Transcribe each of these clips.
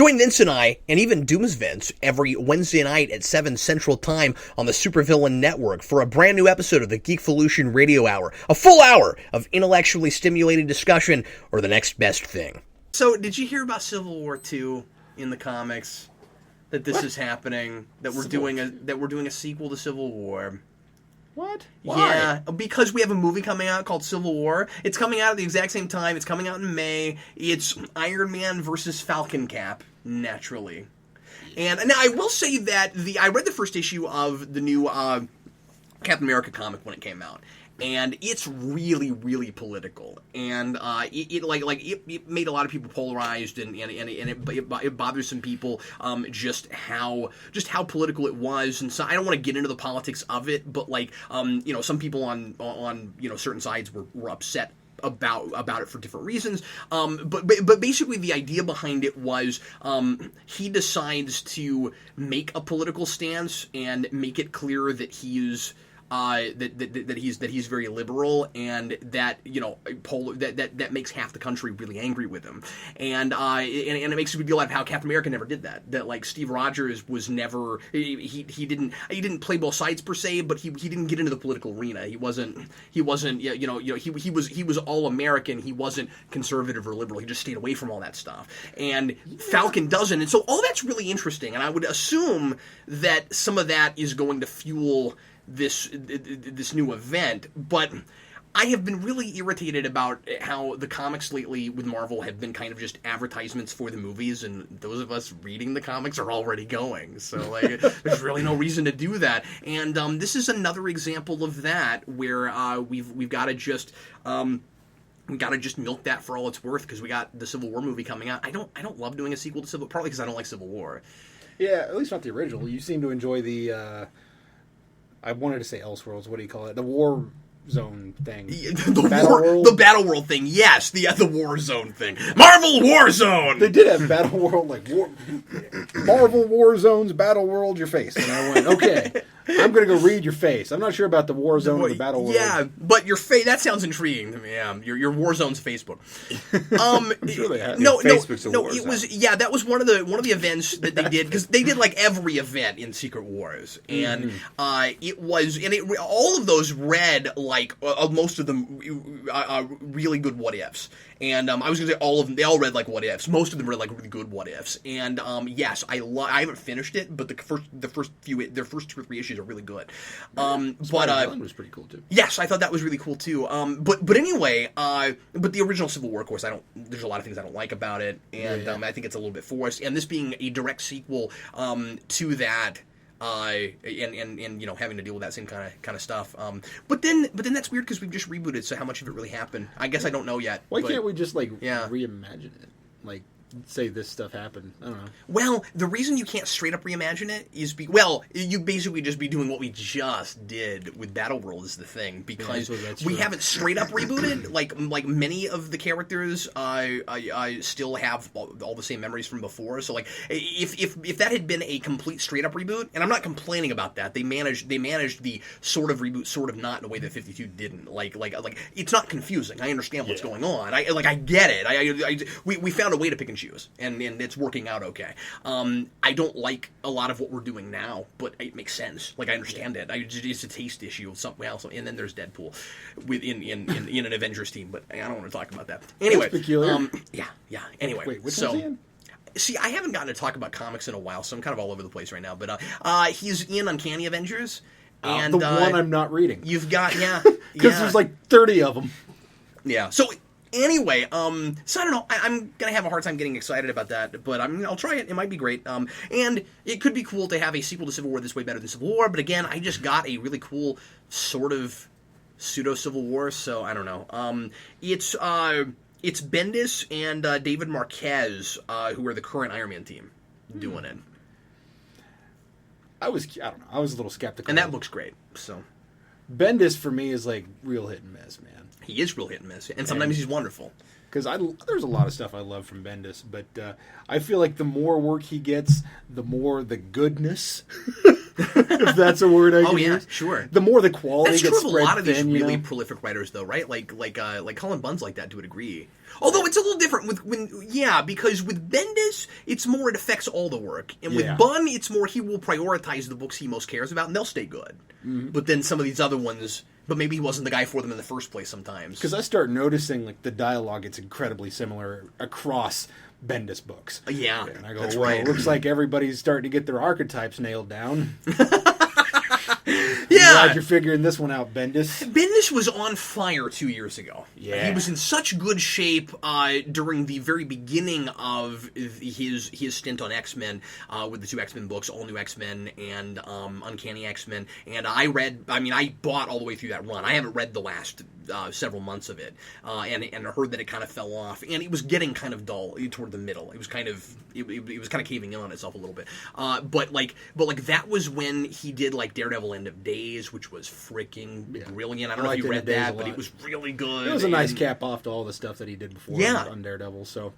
Join Vince and I, and even Dooms Vince, every Wednesday night at 7 Central Time on the Supervillain Network for a brand new episode of the Geekvolution Radio Hour. A full hour of intellectually stimulating discussion, or the next best thing. So, did you hear about Civil War II in the comics? That this is happening? That we're doing a sequel to Civil War? What? Why? Yeah, because we have a movie coming out called Civil War. It's coming out at the exact same time. It's coming out in May. It's Iron Man versus Falcon Cap, naturally. And now I will say that I read the first issue of the new Captain America comic when it came out. And it's really, really political, and it made a lot of people polarized, and it bothers some people just how political it was. And so I don't want to get into the politics of it, but some people on certain sides were upset about it for different reasons. But basically the idea behind it was he decides to make a political stance and make it clear that he's that he's very liberal, and that that makes half the country really angry with him, and it makes a big deal out of how Captain America never did that. That Steve Rogers was never he didn't play both sides per se, but he didn't get into the political arena. He wasn't he was all American. He wasn't conservative or liberal. He just stayed away from all that stuff. And Falcon doesn't, and so all that's really interesting. And I would assume that some of that is going to fuel this new event, but I have been really irritated about how the comics lately with Marvel have been kind of just advertisements for the movies, and those of us reading the comics are already going, so there's really no reason to do that. And this is another example of that, where we've got to just milk that for all it's worth, because we got the Civil War movie coming out. I don't love doing a sequel to Civil War, partly because I don't like Civil War. Yeah, at least not the original. You seem to enjoy the I wanted to say Elseworlds. What do you call it? The War Zone thing. The Battle World thing. Yes, the War Zone thing. Marvel War Zone. They did have Battle World, Marvel War Zone's Battle World. Your face, and I went, okay. I'm going to go read your face. I'm not sure about the War Zone or the Battle World. Yeah, but your face, that sounds intriguing to me. Yeah, your War Zone's Facebook. I'm sure they have. It was, yeah, that was one of the events that they did, because they did every event in Secret Wars, and all of those read most of them really good what ifs. And I was going to say all of them, they all read what ifs. Most of them read really good what ifs. And yes, I haven't finished it, but their first 2 or 3 issues are really good. Spider-Man was pretty cool too. Yes, I thought that was really cool too. But anyway, but the original Civil War, of course, there's a lot of things I don't like about it, and I think it's a little bit forced. And this being a direct sequel to that. And having to deal with that same kind of stuff. But then that's weird, because we've just rebooted. So how much of it really happened? I guess I don't know yet. Why can't we just reimagine it? Say this stuff happened. I don't know. Well, the reason you can't straight up reimagine it is you basically just be doing what we just did with Battleworld is the thing, because we haven't straight up rebooted. Like many of the characters, I still have all the same memories from before. So if that had been a complete straight up reboot, and I'm not complaining about that, they managed the sort of reboot, sort of not, in a way that 52 didn't. Like it's not confusing. I understand what's going on. I get it. We found a way to pick and choose, and it's working out okay. I don't like a lot of what we're doing now, but it makes sense. I understand it. It's a taste issue of something else. And then there's Deadpool in an Avengers team, but I don't want to talk about that. Anyway, that's peculiar. Yeah. Anyway, wait, which one's he in? See, I haven't gotten to talk about comics in a while, so I'm kind of all over the place right now. But he's in Uncanny Avengers, and the one I'm not reading. You've got because there's 30 of them. Yeah. So. Anyway, so I don't know. I'm gonna have a hard time getting excited about that, but I'll try it. It might be great. And it could be cool to have a sequel to Civil War that's way better than Civil War. But again, I just got a really cool sort of pseudo Civil War, so I don't know. It's Bendis and David Marquez, who are the current Iron Man team, doing it. I don't know. I was a little skeptical, and that looks great. So Bendis for me is real hit and miss, man. He is real hit and miss, and sometimes he's wonderful. Because there's a lot of stuff I love from Bendis, but I feel like the more work he gets, the more the goodness if that's a word I can use. Sure. The more the quality That's gets true of a spread lot of these thin, really prolific writers, though, right? Like Colin Bunn's like that to a degree. Although it's a little different because with Bendis, it's more it affects all the work, and with Bunn, it's more he will prioritize the books he most cares about, and they'll stay good. Mm-hmm. But then some of these other ones, but maybe he wasn't the guy for them in the first place. Sometimes because I start noticing like the dialogue gets incredibly similar across Bendis books. Yeah, and I go, well, it looks like everybody's starting to get their archetypes nailed down. Yeah, I'm glad you're figuring this one out, Bendis. Bendis was on fire 2 years ago. Yeah, he was in such good shape during the very beginning of his stint on X-Men with the 2 X-Men books, All New X-Men and Uncanny X-Men. And I bought all the way through that run. I haven't read the last several months of it, and I heard that it kind of fell off, and it was getting kind of dull toward the middle. It was kind of caving in on itself a little bit. But that was when he did like Daredevil End of Days, which was freaking brilliant. I don't know if you read that, but it was really good. It was a nice cap off to all the stuff that he did before on Daredevil. So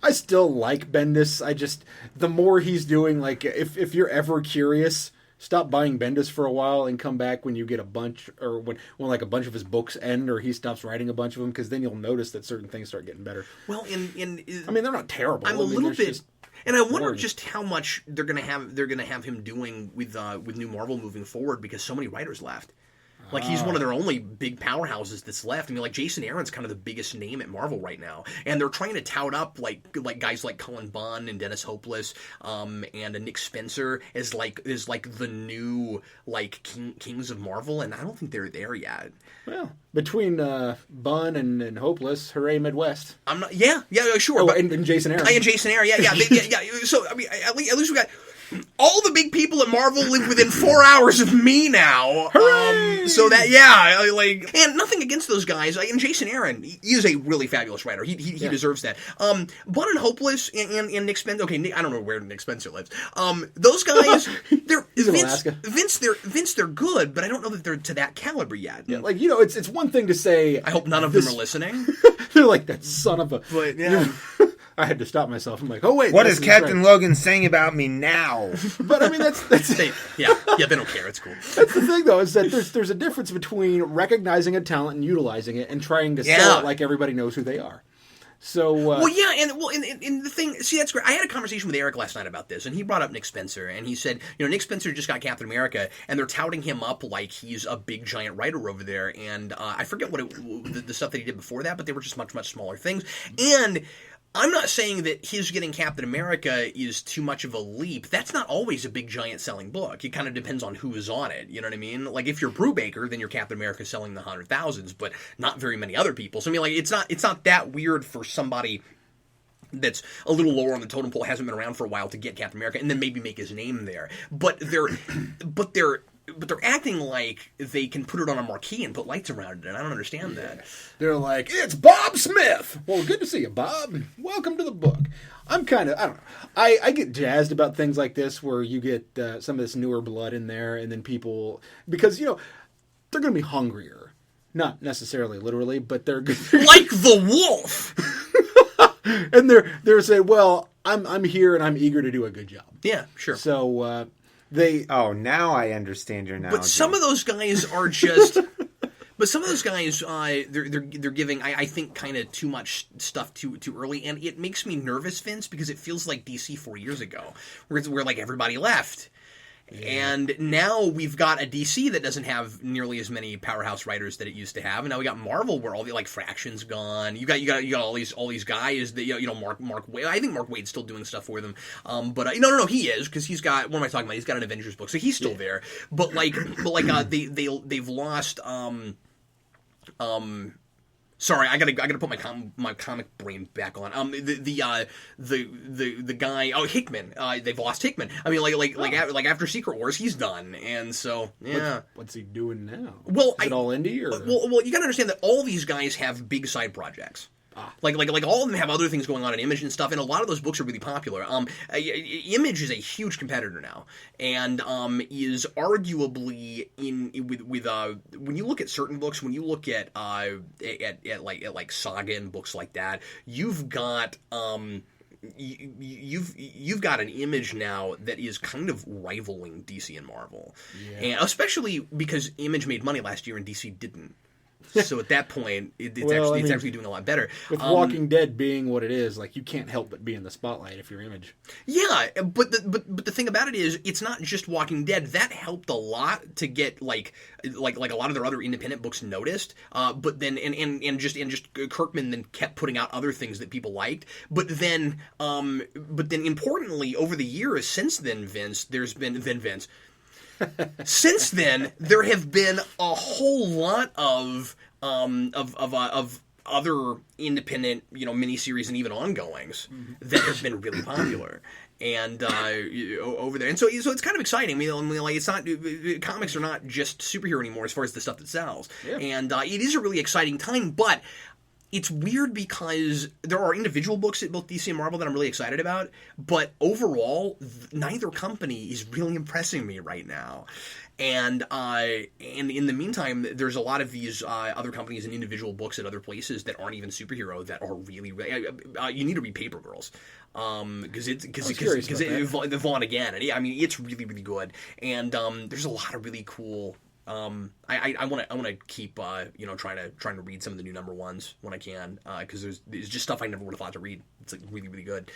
I still like Bendis. The more he's doing, like if you're ever curious, stop buying Bendis for a while and come back when you get a bunch, or when like a bunch of his books end, or he stops writing a bunch of them, because then you'll notice that certain things start getting better. Well, they're not terrible. I'm a little bit. And I wonder just how much they're gonna have him doing with new Marvel moving forward, because so many writers left. Like, he's one of their only big powerhouses that's left. I mean, like, Jason Aaron's kind of the biggest name at Marvel right now, and they're trying to tout up like guys like Cullen Bunn and Dennis Hopeless, and Nick Spencer as the new kings of Marvel, and I don't think they're there yet. Well, between Bunn and Hopeless, hooray Midwest! I'm not. Yeah, sure. Oh, and Jason Aaron. And Jason Aaron, yeah. So I mean, at least we got. All the big people at Marvel live within 4 hours of me now. Hooray! So that, and nothing against those guys. And Jason Aaron, he is a really fabulous writer. He deserves that. Bunn and Hopeless and Nick Spencer. Okay, I don't know where Nick Spencer lives. Those guys, he's in Alaska. Vince, they're good, but I don't know that they're to that caliber yet. Yeah, it's one thing to say. I hope none of them are listening. They're like, that son of a. But yeah. I had to stop myself. I'm like, oh wait, what is Captain Logan saying about me now? But I mean, that's they don't care. It's cool. That's the thing, though, is that there's a difference between recognizing a talent and utilizing it, and trying to sell it like everybody knows who they are. So and the thing, see, that's great. I had a conversation with Eric last night about this, and he brought up Nick Spencer, and he said, Nick Spencer just got Captain America, and they're touting him up like he's a big giant writer over there, and I forget what the stuff that he did before that, but they were just much, much smaller things, and I'm not saying that his getting Captain America is too much of a leap. That's not always a big, giant selling book. It kind of depends on who is on it. You know what I mean? Like, if you're Brubaker, then your Captain America selling in the 100,000s, but not very many other people. So, I mean, like, it's not that weird for somebody that's a little lower on the totem pole, hasn't been around for a while, to get Captain America and then maybe make his name there. But they're acting like they can put it on a marquee and put lights around it, and I don't understand that. They're like, it's Bob Smith! Well, good to see you, Bob. Welcome to the book. I'm kind of, I don't know. I get jazzed about things like this, where you get some of this newer blood in there, and then people, because, they're going to be hungrier. Not necessarily literally, but they're like the wolf! And they're saying, well, I'm here and I'm eager to do a good job. Yeah, sure. So, now I understand your analogy. But some of those guys are just. But some of those guys, they're giving, I think, kind of too much stuff too early, and it makes me nervous, Vince, because it feels like DC 4 years ago, where like everybody left. Yeah. And now we've got a DC that doesn't have nearly as many powerhouse writers that it used to have, and now we got Marvel, where all the Fraction's gone. You got all these guys that Mark Waid. I think Mark Waid's still doing stuff for them. But no, he is, because he's got, what am I talking about? He's got an Avengers book, so he's still there. But they've lost. Sorry, I gotta put my comic brain back on. The guy, Hickman. They've lost Hickman. I mean, like after Secret Wars, he's done, and so yeah. What's he doing now? Well, is it all indie or? Well, you gotta understand that all these guys have big side projects. Like all of them have other things going on in Image and stuff, and a lot of those books are really popular. Image is a huge competitor now, and is arguably with when you look at certain books, when you look at Saga and books like that, you've got you've got an Image now that is kind of rivaling DC and Marvel, yeah. and especially because Image made money last year and DC didn't. So at that point, it's actually doing a lot better. With Walking Dead being what it is, like, you can't help but be in the spotlight if you're Image. Yeah, but the thing about it is, it's not just Walking Dead. That helped a lot to get like a lot of their other independent books noticed. But then and just Kirkman then kept putting out other things that people liked. But then importantly, over the years since then, Vince. Since then, there have been a whole lot of other independent, miniseries and even ongoings that have been really popular. And over there, and so it's kind of exciting. I mean, like, it's not, comics are not just superhero anymore as far as the stuff that sells. Yeah. And it is a really exciting time, but it's weird because there are individual books at both DC and Marvel that I'm really excited about, but overall, neither company is really impressing me right now. And in the meantime, there's a lot of these other companies and individual books at other places that aren't even superhero that are really, really you need to read Paper Girls. Because the Vaughn again, I mean, it's really, really good, and there's a lot of really cool. I want to keep trying to read some of the new number ones when I can, because there's just stuff I never would have thought to read. It's like really, really good,